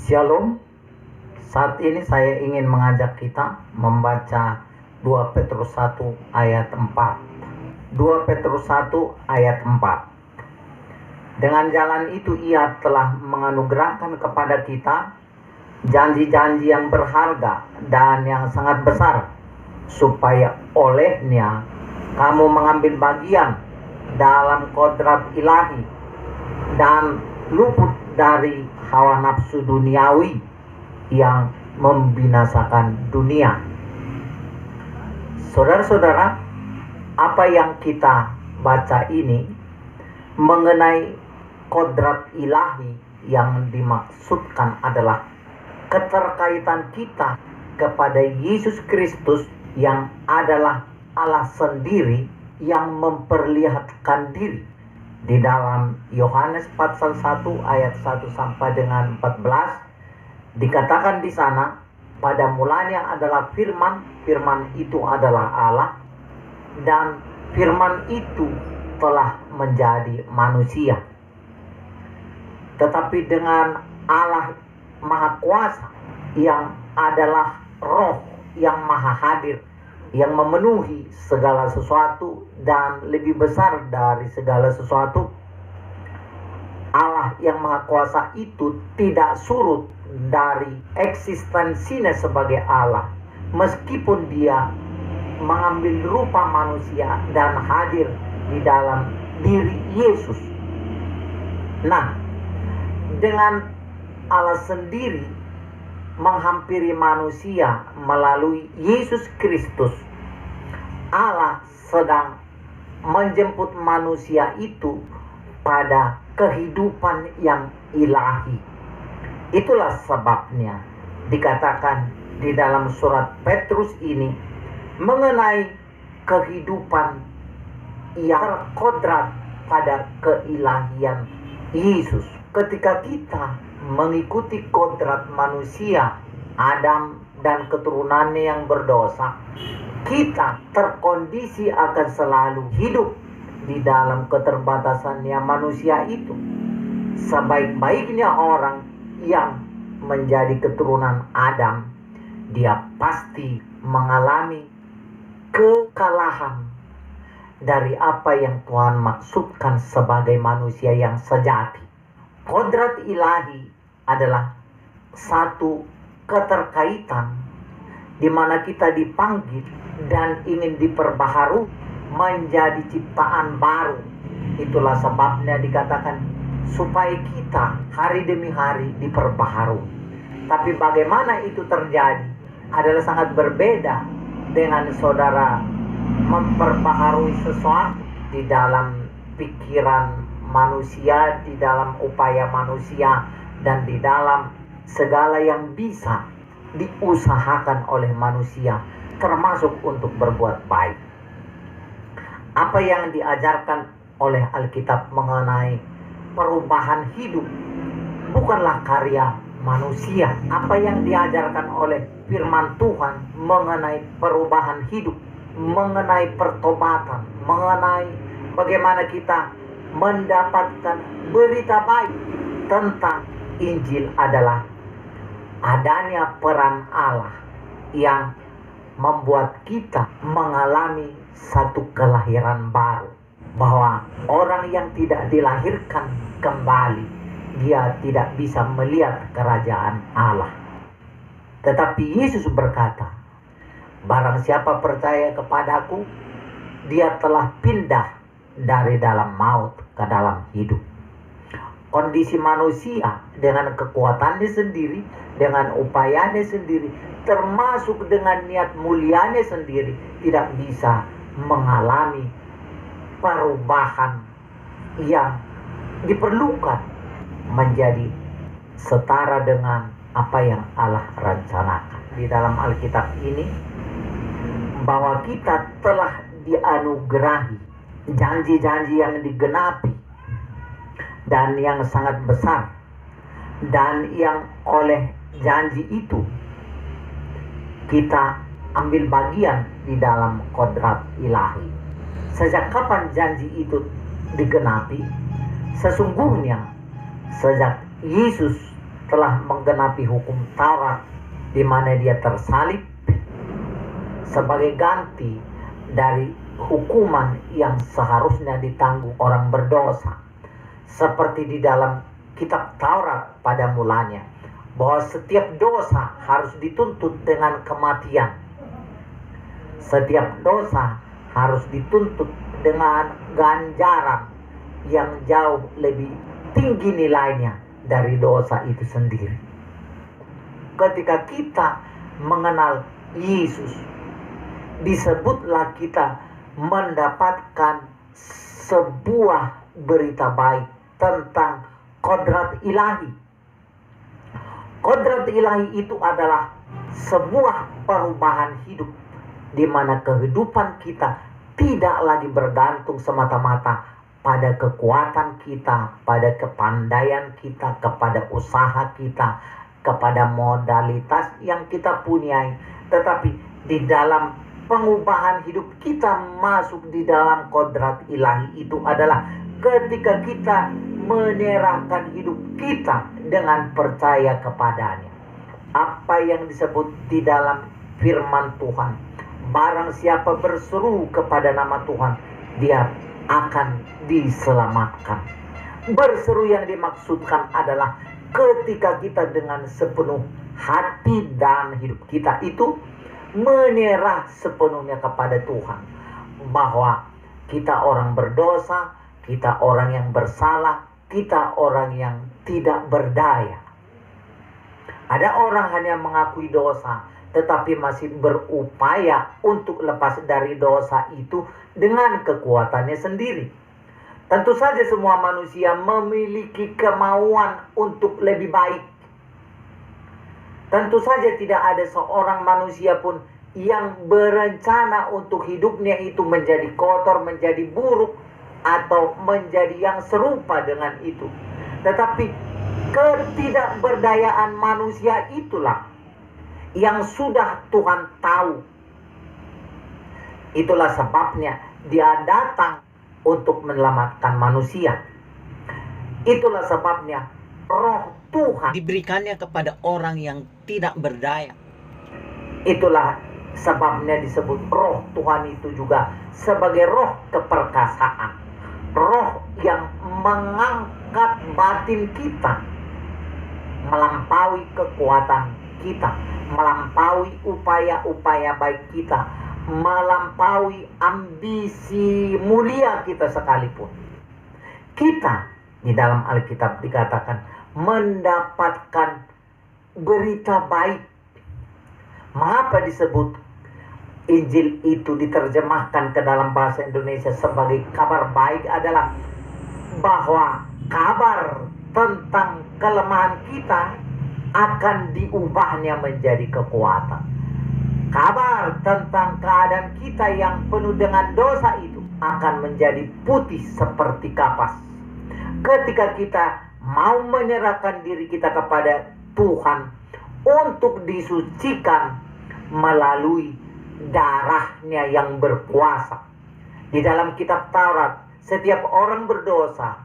Shalom, saat ini saya ingin mengajak kita membaca 2 Petrus 1 ayat 4. 2 Petrus 1 ayat 4. Dengan jalan itu ia telah menganugerahkan kepada kita janji-janji yang berharga dan yang sangat besar, supaya olehnya kamu mengambil bagian dalam kodrat ilahi dan luput dari hawa nafsu duniawi yang membinasakan dunia. Saudara-saudara, apa yang kita baca ini mengenai kodrat ilahi yang dimaksudkan adalah keterkaitan kita kepada Yesus Kristus yang adalah Allah sendiri yang memperlihatkan diri. Di dalam Yohanes pasal 1 ayat 1 sampai dengan 14 dikatakan di sana, pada mulanya adalah firman, firman itu adalah Allah, dan firman itu telah menjadi manusia. Tetapi dengan Allah Maha Kuasa yang adalah Roh yang Maha Hadir, yang memenuhi segala sesuatu dan lebih besar dari segala sesuatu, Allah yang Maha Kuasa itu tidak surut dari eksistensinya sebagai Allah, meskipun dia mengambil rupa manusia dan hadir di dalam diri Yesus. Nah, dengan Allah sendiri menghampiri manusia melalui Yesus Kristus, Allah sedang menjemput manusia itu pada kehidupan yang ilahi. Itulah sebabnya dikatakan di dalam surat Petrus ini mengenai kehidupan yang terkodrat pada keilahian Yesus. Ketika kita mengikuti kodrat manusia Adam dan keturunannya yang berdosa, kita terkondisi akan selalu hidup di dalam keterbatasannya manusia itu. Sebaik-baiknya orang yang menjadi keturunan Adam, dia pasti mengalami kekalahan dari apa yang Tuhan maksudkan sebagai manusia yang sejati. Kodrat ilahi adalah satu keterkaitan di mana kita dipanggil dan ingin diperbaharui menjadi ciptaan baru. Itulah sebabnya dikatakan supaya kita hari demi hari diperbaharui. Tapi bagaimana itu terjadi adalah sangat berbeda dengan saudara memperbaharui sesuatu di dalam pikiran manusia, di dalam upaya manusia, dan di dalam segala yang bisa diusahakan oleh manusia, termasuk untuk berbuat baik. Apa yang diajarkan oleh Alkitab mengenai perubahan hidup bukanlah karya manusia. Apa yang diajarkan oleh firman Tuhan mengenai perubahan hidup, mengenai pertobatan, mengenai bagaimana kita mendapatkan berita baik tentang Injil adalah adanya peran Allah yang membuat kita mengalami satu kelahiran baru. Bahwa orang yang tidak dilahirkan kembali, dia tidak bisa melihat kerajaan Allah. Tetapi Yesus berkata, barang siapa percaya kepadaku, dia telah pindah dari dalam maut ke dalam hidup. Kondisi manusia dengan kekuatannya sendiri, dengan upayanya sendiri, termasuk dengan niat mulianya sendiri, tidak bisa mengalami perubahan yang diperlukan menjadi setara dengan apa yang Allah rencanakan. Di dalam Alkitab ini, bahwa kita telah dianugerahi janji-janji yang digenapi dan yang sangat besar, dan yang oleh janji itu kita ambil bagian di dalam kodrat ilahi. Sejak kapan janji itu digenapi? Sesungguhnya sejak Yesus telah menggenapi hukum Taurat, di mana dia tersalib sebagai ganti dari hukuman yang seharusnya ditanggung orang berdosa. Seperti di dalam kitab Taurat pada mulanya, bahwa setiap dosa harus dituntut dengan kematian. Setiap dosa harus dituntut dengan ganjaran yang jauh lebih tinggi nilainya dari dosa itu sendiri. Ketika kita mengenal Yesus, disebutlah kita mendapatkan sebuah berita baik tentang kodrat ilahi. Kodrat ilahi itu adalah sebuah perubahan hidup, di mana kehidupan kita tidak lagi bergantung semata-mata pada kekuatan kita, pada kepandaian kita, kepada usaha kita, kepada modalitas yang kita punyai. Tetapi di dalam pengubahan hidup kita masuk di dalam kodrat ilahi itu adalah ketika kita menyerahkan hidup kita dengan percaya kepadanya. Apa yang disebut di dalam firman Tuhan, barang siapa berseru kepada nama Tuhan, dia akan diselamatkan. Berseru yang dimaksudkan adalah ketika kita dengan sepenuh hati dan hidup kita itu menyerah sepenuhnya kepada Tuhan, bahwa kita orang berdosa, kita orang yang bersalah, kita orang yang tidak berdaya. Ada orang hanya mengakui dosa, tetapi masih berupaya untuk lepas dari dosa itu dengan kekuatannya sendiri. Tentu saja semua manusia memiliki kemauan untuk lebih baik. Tentu saja tidak ada seorang manusia pun yang berencana untuk hidupnya itu menjadi kotor, menjadi buruk, atau menjadi yang serupa dengan itu. Tetapi ketidakberdayaan manusia itulah yang sudah Tuhan tahu. Itulah sebabnya dia datang untuk menyelamatkan manusia. Itulah sebabnya Roh Tuhan diberikannya kepada orang yang tidak berdaya. Itulah sebabnya disebut Roh Tuhan itu juga sebagai roh keperkasaan. Roh yang mengangkat batin kita melampaui kekuatan kita, melampaui upaya-upaya baik kita, melampaui ambisi mulia kita sekalipun. Kita di dalam Alkitab dikatakan mendapatkan berita baik. Mengapa disebut Injil itu diterjemahkan ke dalam bahasa Indonesia sebagai kabar baik? Adalah bahwa kabar tentang kelemahan kita akan diubahnya menjadi kekuatan. Kabar tentang keadaan kita yang penuh dengan dosa itu akan menjadi putih seperti kapas. Ketika kita mau menyerahkan diri kita kepada Tuhan untuk disucikan melalui darahnya yang berkuasa. Di dalam kitab Taurat, setiap orang berdosa,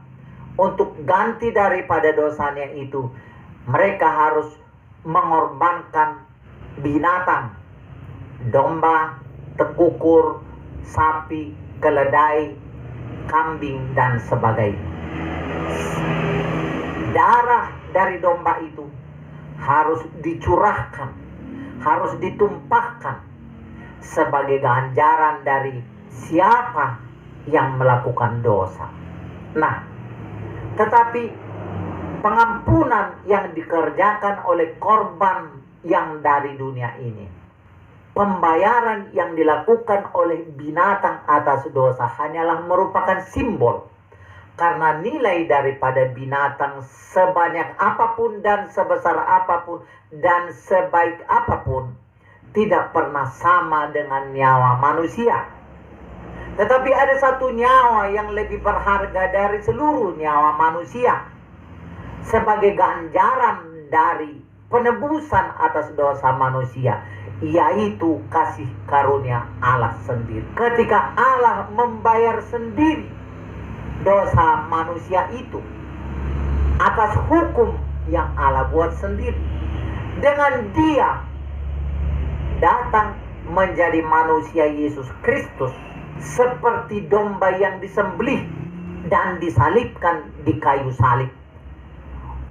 untuk ganti daripada dosanya itu, mereka harus mengorbankan binatang, domba, tekukur, sapi, keledai, kambing, dan sebagainya. Darah dari domba itu harus dicurahkan, harus ditumpahkan sebagai ganjaran dari siapa yang melakukan dosa. Nah, tetapi pengampunan yang dikerjakan oleh korban yang dari dunia ini, pembayaran yang dilakukan oleh binatang atas dosa hanyalah merupakan simbol. Karena nilai daripada binatang sebanyak apapun dan sebesar apapun dan sebaik apapun tidak pernah sama dengan nyawa manusia. Tetapi ada satu nyawa yang lebih berharga dari seluruh nyawa manusia. Sebagai ganjaran dari penebusan atas dosa manusia, yaitu kasih karunia Allah sendiri. Ketika Allah membayar sendiri dosa manusia itu atas hukum yang Allah buat sendiri. Dengan dia datang menjadi manusia Yesus Kristus seperti domba yang disembelih dan disalibkan di kayu salib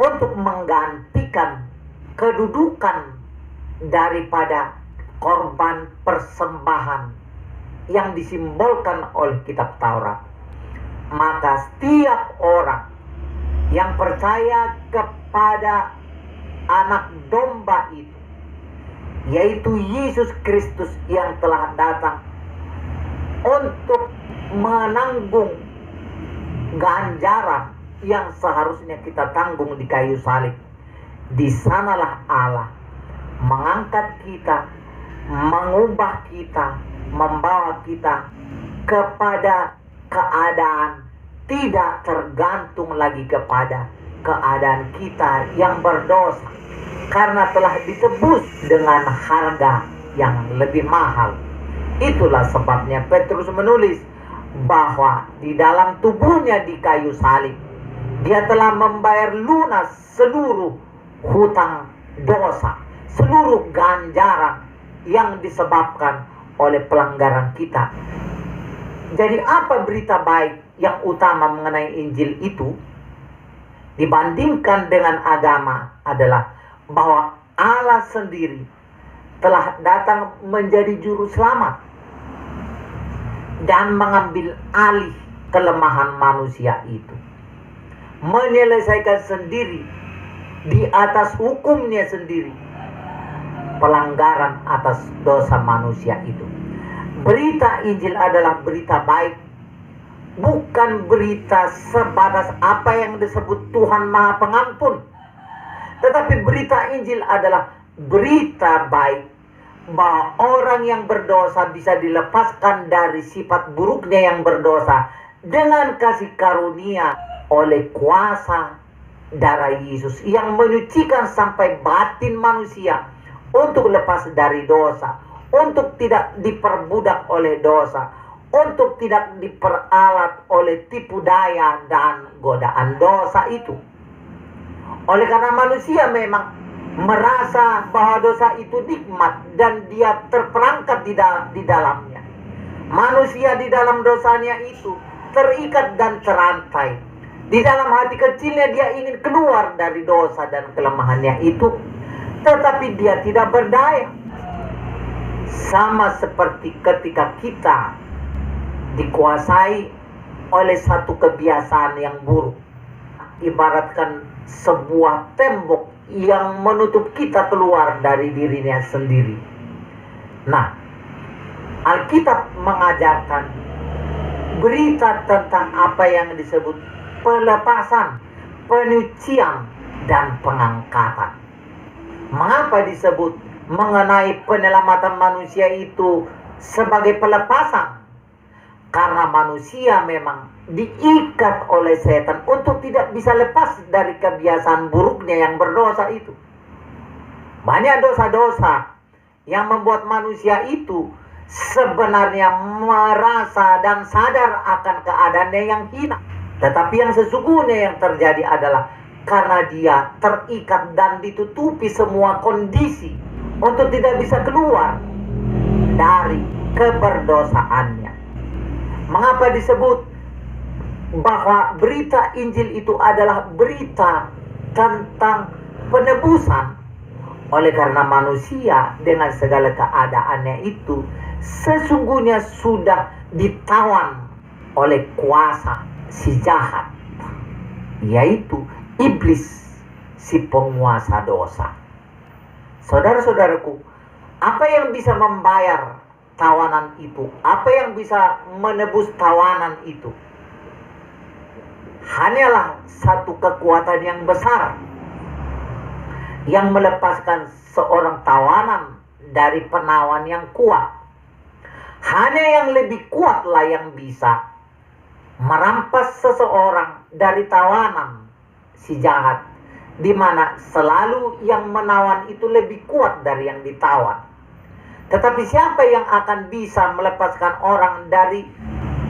untuk menggantikan kedudukan daripada korban persembahan yang disimbolkan oleh kitab Taurat. Maka setiap orang yang percaya kepada anak domba itu, yaitu Yesus Kristus yang telah datang untuk menanggung ganjaran yang seharusnya kita tanggung di kayu salib, di sanalah Allah mengangkat kita, mengubah kita, membawa kita kepada keadaan tidak tergantung lagi kepada keadaan kita yang berdosa, karena telah ditebus dengan harga yang lebih mahal. Itulah sebabnya Petrus menulis bahwa di dalam tubuhnya di kayu salib dia telah membayar lunas seluruh hutang dosa, seluruh ganjaran yang disebabkan oleh pelanggaran kita. Jadi apa berita baik yang utama mengenai Injil itu dibandingkan dengan agama adalah bahwa Allah sendiri telah datang menjadi juru selamat dan mengambil alih kelemahan manusia itu, menyelesaikan sendiri di atas hukumnya sendiri pelanggaran atas dosa manusia itu. Berita Injil adalah berita baik, bukan berita sebatas apa yang disebut Tuhan Maha Pengampun. Tetapi berita Injil adalah berita baik bahwa orang yang berdosa bisa dilepaskan dari sifat buruknya yang berdosa dengan kasih karunia oleh kuasa darah Yesus yang menyucikan sampai batin manusia untuk lepas dari dosa, untuk tidak diperbudak oleh dosa, untuk tidak diperalat oleh tipu daya dan godaan dosa itu. Oleh karena manusia memang merasa bahwa dosa itu nikmat dan dia terperangkap di dalamnya. Manusia di dalam dosanya itu terikat dan terantai. Di dalam hati kecilnya dia ingin keluar dari dosa dan kelemahannya itu, tetapi dia tidak berdaya. Sama seperti ketika kita dikuasai oleh satu kebiasaan yang buruk, ibaratkan sebuah tembok yang menutup kita keluar dari dirinya sendiri. Nah, Alkitab mengajarkan berita tentang apa yang disebut pelepasan, penyucian, dan pengangkatan. Mengapa disebut mengenai penyelamatan manusia itu sebagai pelepasan? Karena manusia memang diikat oleh setan untuk tidak bisa lepas dari kebiasaan buruknya yang berdosa itu. Banyak dosa-dosa yang membuat manusia itu sebenarnya merasa dan sadar akan keadaannya yang hina. Tetapi yang sesungguhnya yang terjadi adalah karena dia terikat dan ditutupi semua kondisi untuk tidak bisa keluar dari keberdosaannya. Mengapa disebut bahwa berita Injil itu adalah berita tentang penebusan? Oleh karena manusia dengan segala keadaannya itu sesungguhnya sudah ditawan oleh kuasa si jahat, yaitu iblis, si penguasa dosa. Saudara-saudaraku, apa yang bisa membayar tawanan itu? Apa yang bisa menebus tawanan itu? Hanyalah satu kekuatan yang besar yang melepaskan seorang tawanan dari penawan yang kuat. Hanya yang lebih kuatlah yang bisa merampas seseorang dari tawanan si jahat, di mana selalu yang menawan itu lebih kuat dari yang ditawan. Tetapi siapa yang akan bisa melepaskan orang dari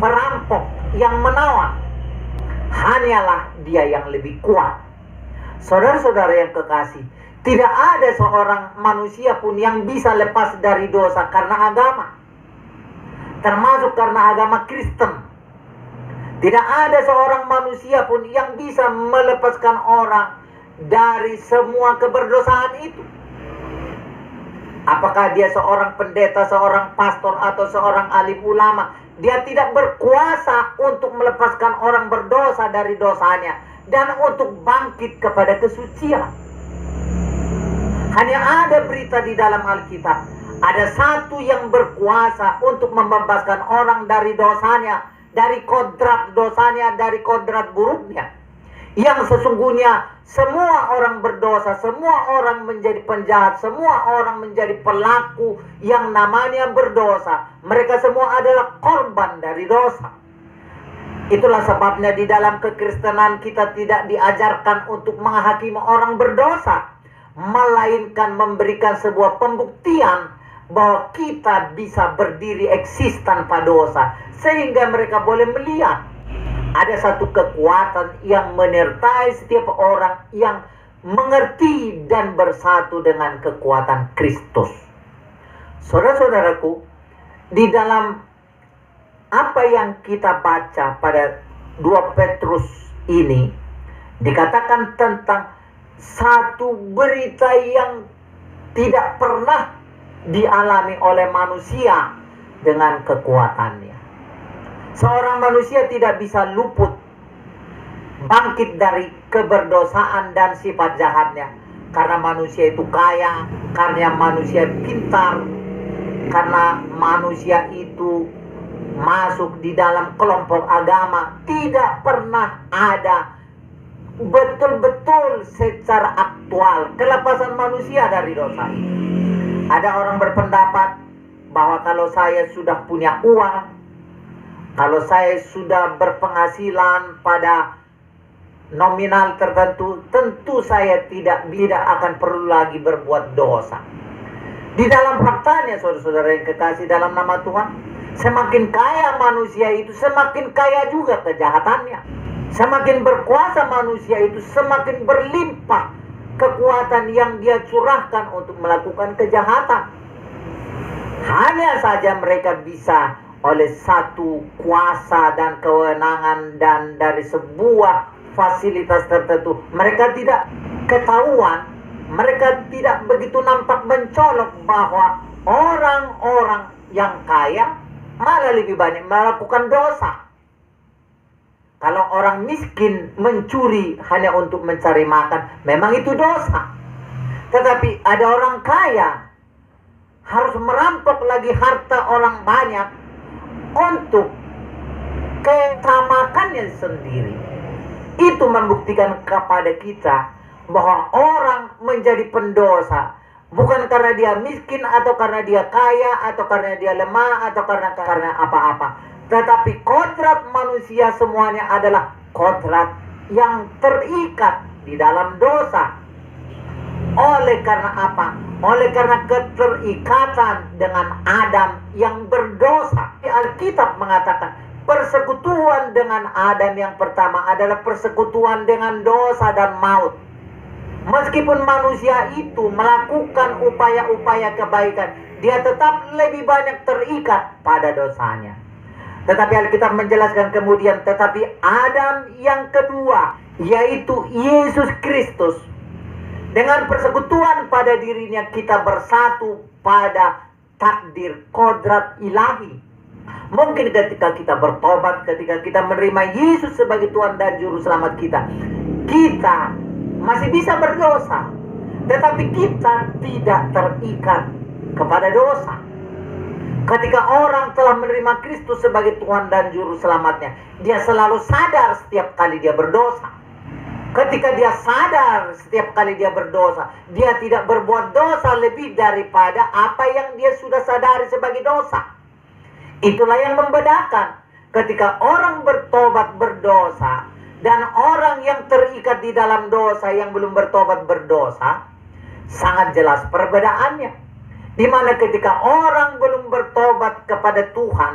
perampok yang menawan? Hanyalah dia yang lebih kuat. Saudara-saudara yang kekasih, tidak ada seorang manusia pun yang bisa lepas dari dosa karena agama, termasuk karena agama Kristen. Tidak ada seorang manusia pun yang bisa melepaskan orang dari semua keberdosaan itu. Apakah dia seorang pendeta, seorang pastor, atau seorang alim ulama, dia tidak berkuasa untuk melepaskan orang berdosa dari dosanya dan untuk bangkit kepada kesucian. Hanya ada berita di dalam Alkitab, ada satu yang berkuasa untuk membebaskan orang dari dosanya, dari kodrat dosanya, dari kodrat buruknya. Yang sesungguhnya semua orang berdosa, semua orang menjadi penjahat, semua orang menjadi pelaku yang namanya berdosa. Mereka semua adalah korban dari dosa. Itulah sebabnya di dalam kekristenan kita tidak diajarkan untuk menghakimi orang berdosa, melainkan memberikan sebuah pembuktian bahwa kita bisa berdiri eksis tanpa dosa, sehingga mereka boleh melihat ada satu kekuatan yang menyertai setiap orang yang mengerti dan bersatu dengan kekuatan Kristus. Saudara-saudaraku, di dalam apa yang kita baca pada 2 Petrus ini, dikatakan tentang satu berita yang tidak pernah dialami oleh manusia dengan kekuatannya. Seorang manusia tidak bisa luput bangkit dari keberdosaan dan sifat jahatnya, karena manusia itu kaya, karena manusia pintar, karena manusia itu masuk di dalam kelompok agama. Tidak pernah ada betul-betul secara aktual kelepasan manusia dari dosa ini. Ada orang berpendapat bahwa kalau saya sudah punya uang, kalau saya sudah berpenghasilan pada nominal tertentu, tentu saya tidak akan perlu lagi berbuat dosa. Di dalam faktanya, saudara-saudara yang kekasih dalam nama Tuhan, semakin kaya manusia itu, semakin kaya juga kejahatannya. Semakin berkuasa manusia itu, semakin berlimpah kekuatan yang dia curahkan untuk melakukan kejahatan. Hanya saja mereka bisa oleh satu kuasa dan kewenangan dan dari sebuah fasilitas tertentu, mereka tidak ketahuan, mereka tidak begitu nampak mencolok bahwa orang-orang yang kaya malah lebih banyak melakukan dosa. Kalau orang miskin mencuri hanya untuk mencari makan, memang itu dosa. Tetapi ada orang kaya harus merampok lagi harta orang banyak untuk ketamakannya sendiri. Itu membuktikan kepada kita bahwa orang menjadi pendosa bukan karena dia miskin, atau karena dia kaya, atau karena dia lemah, atau karena apa-apa. Tetapi kodrat manusia semuanya adalah kodrat yang terikat di dalam dosa. Oleh karena apa? Oleh karena keterikatan dengan Adam yang berdosa. Alkitab mengatakan persekutuan dengan Adam yang pertama adalah persekutuan dengan dosa dan maut. Meskipun manusia itu melakukan upaya-upaya kebaikan, dia tetap lebih banyak terikat pada dosanya. Tetapi Alkitab menjelaskan kemudian, tetapi Adam yang kedua, yaitu Yesus Kristus, dengan persekutuan pada dirinya kita bersatu pada takdir kodrat ilahi. Mungkin ketika kita bertobat, ketika kita menerima Yesus sebagai Tuhan dan Juru Selamat kita, kita masih bisa berdosa, tetapi kita tidak terikat kepada dosa. Ketika orang telah menerima Kristus sebagai Tuhan dan Juru Selamatnya, dia selalu sadar setiap kali dia berdosa. Ketika dia sadar setiap kali dia berdosa, dia tidak berbuat dosa lebih daripada apa yang dia sudah sadari sebagai dosa. Itulah yang membedakan ketika orang bertobat berdosa dan orang yang terikat di dalam dosa yang belum bertobat berdosa. Sangat jelas perbedaannya. Di mana ketika orang belum bertobat kepada Tuhan,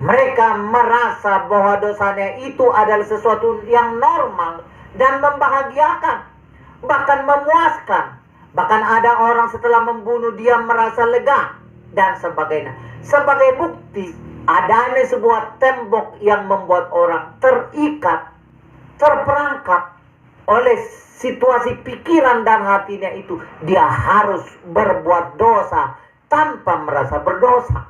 mereka merasa bahwa dosanya itu adalah sesuatu yang normal dan membahagiakan. bahkan memuaskan. Bahkan ada orang setelah membunuh dia merasa lega dan sebagainya. Sebagai bukti adanya sebuah tembok yang membuat orang terikat, terperangkap oleh situasi pikiran dan hatinya itu. Dia harus berbuat dosa tanpa merasa berdosa.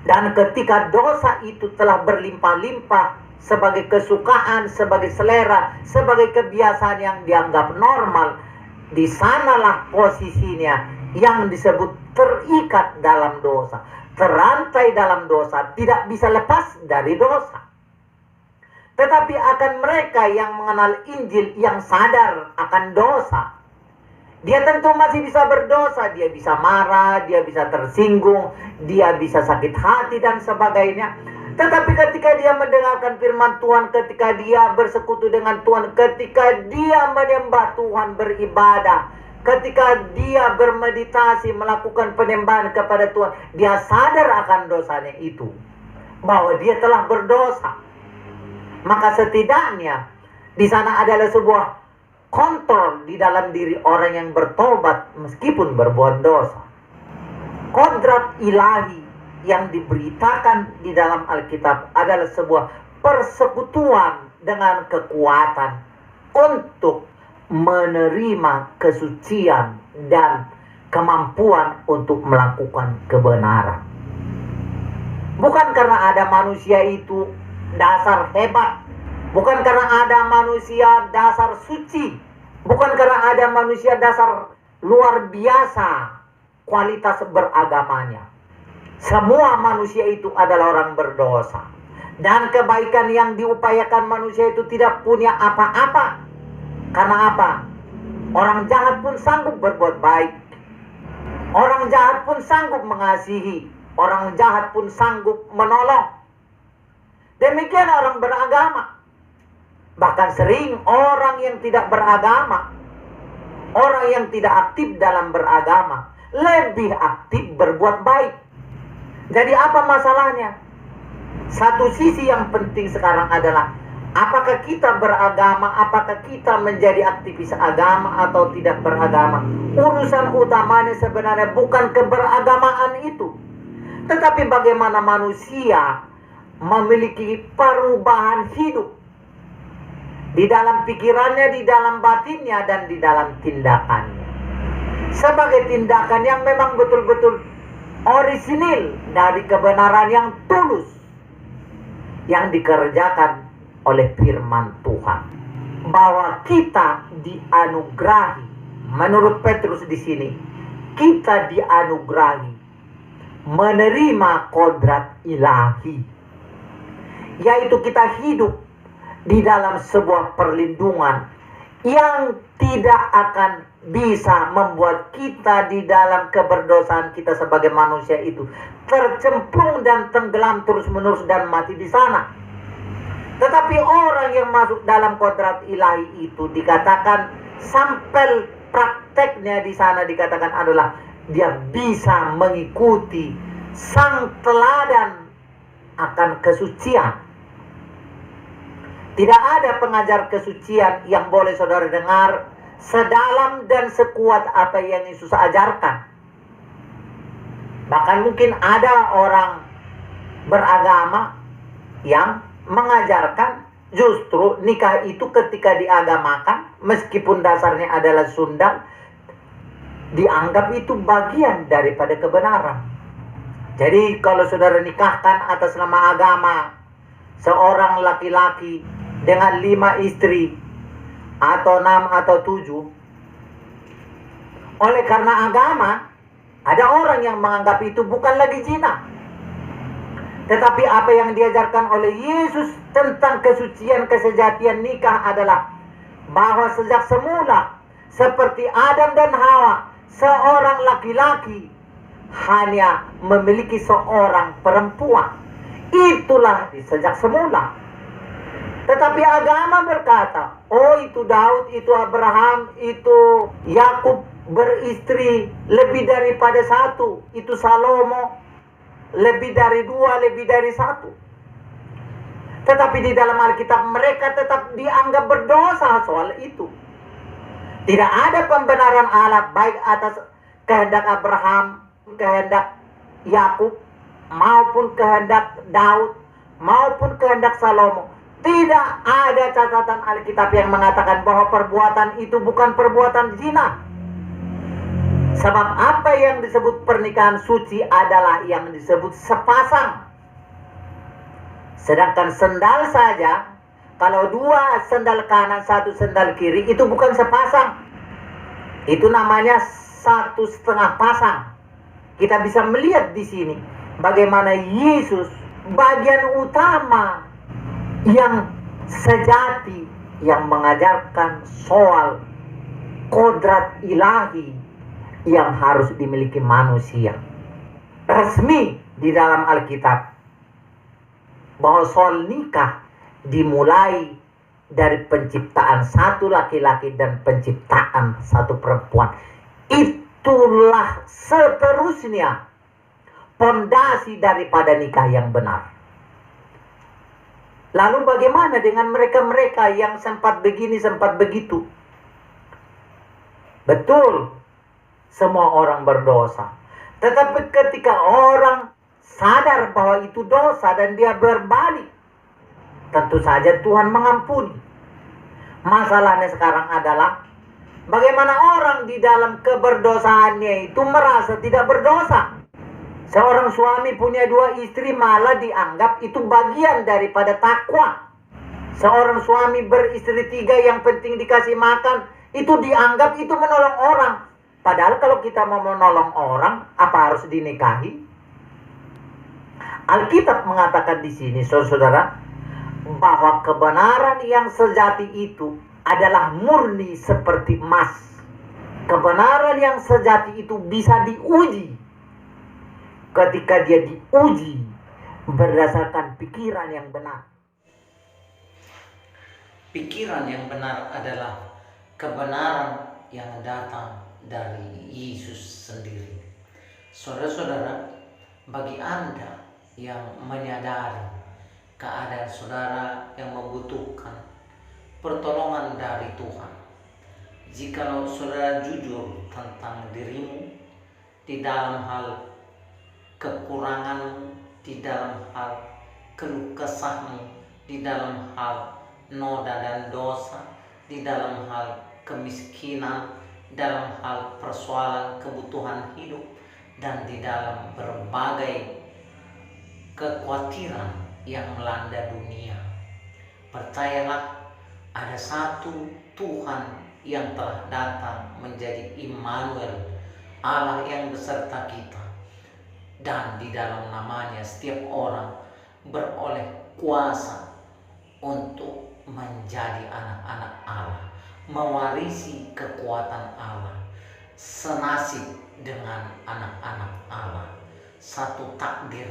Dan ketika dosa itu telah berlimpah-limpah sebagai kesukaan, sebagai selera, sebagai kebiasaan yang dianggap normal, di sanalah posisinya yang disebut terikat dalam dosa, terantai dalam dosa, tidak bisa lepas dari dosa. Tetapi akan mereka yang mengenal Injil, yang sadar akan dosa, dia tentu masih bisa berdosa, dia bisa marah, dia bisa tersinggung, dia bisa sakit hati dan sebagainya. Tetapi ketika dia mendengarkan firman Tuhan, ketika dia bersekutu dengan Tuhan, ketika dia menyembah Tuhan, beribadah, ketika dia bermeditasi, melakukan penyembahan kepada Tuhan, dia sadar akan dosanya itu, bahwa dia telah berdosa. Maka setidaknya di sana adalah sebuah kontrol di dalam diri orang yang bertobat meskipun berbuat dosa. Kodrat ilahi yang diberitakan di dalam Alkitab adalah sebuah persekutuan dengan kekuatan untuk menerima kesucian dan kemampuan untuk melakukan kebenaran. Bukan karena ada manusia itu dasar hebat, bukan karena ada manusia dasar suci, bukan karena ada manusia dasar luar biasa kualitas beragamanya. Semua manusia itu adalah orang berdosa. Dan kebaikan yang diupayakan manusia itu tidak punya apa-apa. Karena apa? Orang jahat pun sanggup berbuat baik. Orang jahat pun sanggup mengasihi. Orang jahat pun sanggup menolong. Demikian orang beragama. Bahkan sering orang yang tidak beragama, orang yang tidak aktif dalam beragama, lebih aktif berbuat baik. Jadi apa masalahnya? Satu sisi yang penting sekarang adalah apakah kita beragama, apakah kita menjadi aktivis agama atau tidak beragama. Urusan utamanya sebenarnya bukan keberagamaan itu, tetapi bagaimana manusia memiliki perubahan hidup di dalam pikirannya, di dalam batinnya, dan di dalam tindakannya. Sebagai tindakan yang memang betul-betul orisinil dari kebenaran yang tulus yang dikerjakan oleh firman Tuhan. Bahwa kita dianugerahi, menurut Petrus di sini, kita dianugerahi menerima kodrat ilahi, yaitu kita hidup di dalam sebuah perlindungan yang tidak akan bisa membuat kita di dalam keberdosaan kita sebagai manusia itu tercemplung dan tenggelam terus-menerus dan mati di sana. Tetapi orang yang masuk dalam kodrat ilahi itu dikatakan sampel prakteknya di sana dikatakan adalah dia bisa mengikuti sang teladan akan kesucian. Tidak ada pengajar kesucian yang boleh saudara dengar sedalam dan sekuat apa yang Yesus ajarkan. Bahkan mungkin ada orang beragama yang mengajarkan justru nikah itu ketika diagamakan, meskipun dasarnya adalah Sunda, dianggap itu bagian daripada kebenaran. Jadi kalau saudara nikahkan atas nama agama seorang laki-laki dengan 5 istri atau 6 atau 7, oleh karena agama, ada orang yang menganggap itu bukan lagi zina. Tetapi apa yang diajarkan oleh Yesus tentang kesucian kesejatian nikah adalah bahwa sejak semula seperti Adam dan Hawa, seorang laki-laki hanya memiliki seorang perempuan. Itulah sejak semula. Tetapi agama berkata, oh itu Daud, itu Abraham, itu Yakub beristri lebih daripada 1, itu Salomo lebih dari 2, lebih dari 1. Tetapi di dalam Alkitab mereka tetap dianggap berdosa soal itu. Tidak ada pembenaran Allah baik atas kehendak Abraham, kehendak Yakub, maupun kehendak Daud, maupun kehendak Salomo. Tidak ada catatan Alkitab yang mengatakan bahwa perbuatan itu bukan perbuatan zina. Sebab apa yang disebut pernikahan suci adalah yang disebut sepasang. Sedangkan sendal saja, kalau dua sendal kanan, satu sendal kiri, itu bukan sepasang. Itu namanya 1,5 pasang. Kita bisa melihat di sini bagaimana Yesus bagian utama yang sejati, yang mengajarkan soal kodrat ilahi yang harus dimiliki manusia. Resmi di dalam Alkitab bahwa soal nikah dimulai dari penciptaan satu laki-laki dan penciptaan satu perempuan. Itulah seterusnya pondasi daripada nikah yang benar. Lalu bagaimana dengan mereka-mereka yang sempat begini, sempat begitu? Betul, semua orang berdosa. Tetapi ketika orang sadar bahwa itu dosa dan dia berbalik, tentu saja Tuhan mengampuni. Masalahnya sekarang adalah bagaimana orang di dalam keberdosaannya itu merasa tidak berdosa. Seorang suami punya 2 istri malah dianggap itu bagian daripada takwa. Seorang suami beristri 3 yang penting dikasih makan, itu dianggap itu menolong orang. Padahal kalau kita mau menolong orang, apa harus dinikahi? Alkitab mengatakan di sini, saudara, bahwa kebenaran yang sejati itu adalah murni seperti emas. Kebenaran yang sejati itu bisa diuji. Ketika dia diuji berdasarkan pikiran yang benar. Pikiran yang benar adalah kebenaran yang datang dari Yesus sendiri. Saudara-saudara, bagi Anda yang menyadari keadaan saudara yang membutuhkan pertolongan dari Tuhan, jikalau saudara jujur tentang dirimu di dalam hal kekuranganmu, di dalam hal keluh kesahmu, di dalam hal noda dan dosa, di dalam hal kemiskinan, dalam hal persoalan kebutuhan hidup, dan di dalam berbagai kekhawatiran yang melanda dunia. Percayalah, ada satu Tuhan yang telah datang menjadi Immanuel, Allah yang beserta kita. Dan di dalam namanya setiap orang beroleh kuasa untuk menjadi anak-anak Allah, mewarisi kekuatan Allah, senasib dengan anak-anak Allah, satu takdir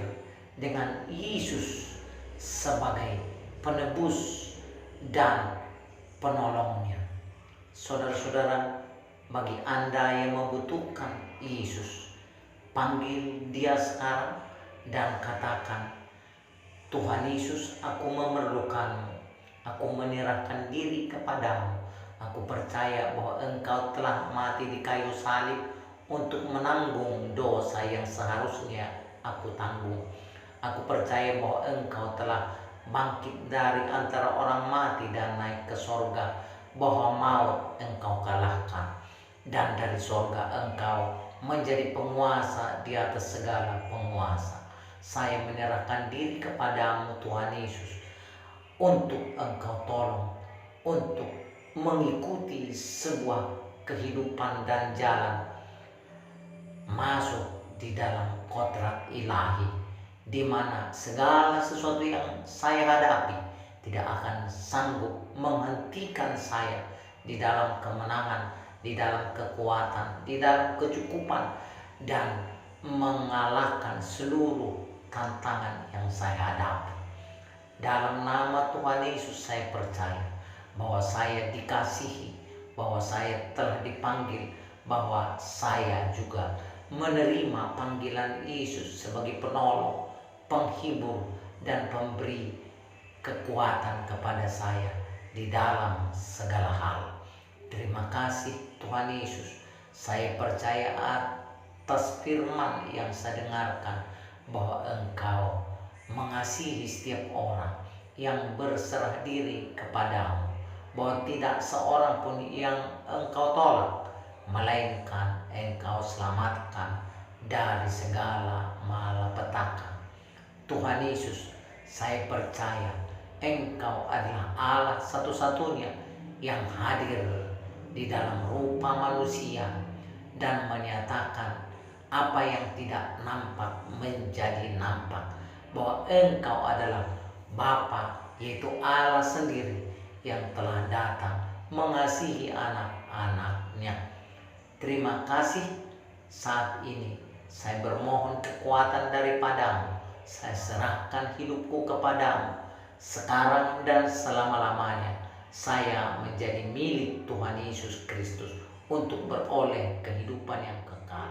dengan Yesus sebagai penebus dan penolongnya. Saudara-saudara, bagi Anda yang membutuhkan Yesus, panggil dia sekarang dan katakan, Tuhan Yesus, aku memerlukanmu. Aku menyerahkan diri kepadamu. Aku percaya bahwa Engkau telah mati di kayu salib untuk menanggung dosa yang seharusnya aku tanggung. Aku percaya bahwa Engkau telah bangkit dari antara orang mati dan naik ke sorga, bahwa maut Engkau kalahkan, dan dari sorga Engkau menjadi penguasa di atas segala penguasa. Saya menyerahkan diri kepadamu Tuhan Yesus, untuk Engkau tolong, untuk mengikuti sebuah kehidupan dan jalan masuk di dalam kodrat ilahi, di mana segala sesuatu yang saya hadapi tidak akan sanggup menghentikan saya di dalam kemenangan, di dalam kekuatan, di dalam kecukupan, dan mengalahkan seluruh tantangan yang saya hadapi. Dalam nama Tuhan Yesus saya percaya bahwa saya dikasihi, bahwa saya telah dipanggil, bahwa saya juga menerima panggilan Yesus sebagai penolong, penghibur, dan pemberi kekuatan kepada saya di dalam segala hal. Terima kasih Tuhan Yesus. Saya percaya atas firman yang saya dengarkan bahwa Engkau mengasihi setiap orang yang berserah diri kepadamu, bahwa tidak seorang pun yang Engkau tolak, melainkan Engkau selamatkan dari segala malapetaka. Tuhan Yesus, saya percaya Engkau adalah Allah satu-satunya yang hadir di dalam rupa manusia dan menyatakan apa yang tidak nampak menjadi nampak, bahwa Engkau adalah Bapa, yaitu Allah sendiri yang telah datang mengasihi anak-anaknya. Terima kasih. Saat ini saya bermohon kekuatan daripadamu. Saya serahkan hidupku kepadamu sekarang dan selama-lamanya. Saya menjadi milik Tuhan Yesus Kristus untuk beroleh kehidupan yang kekal.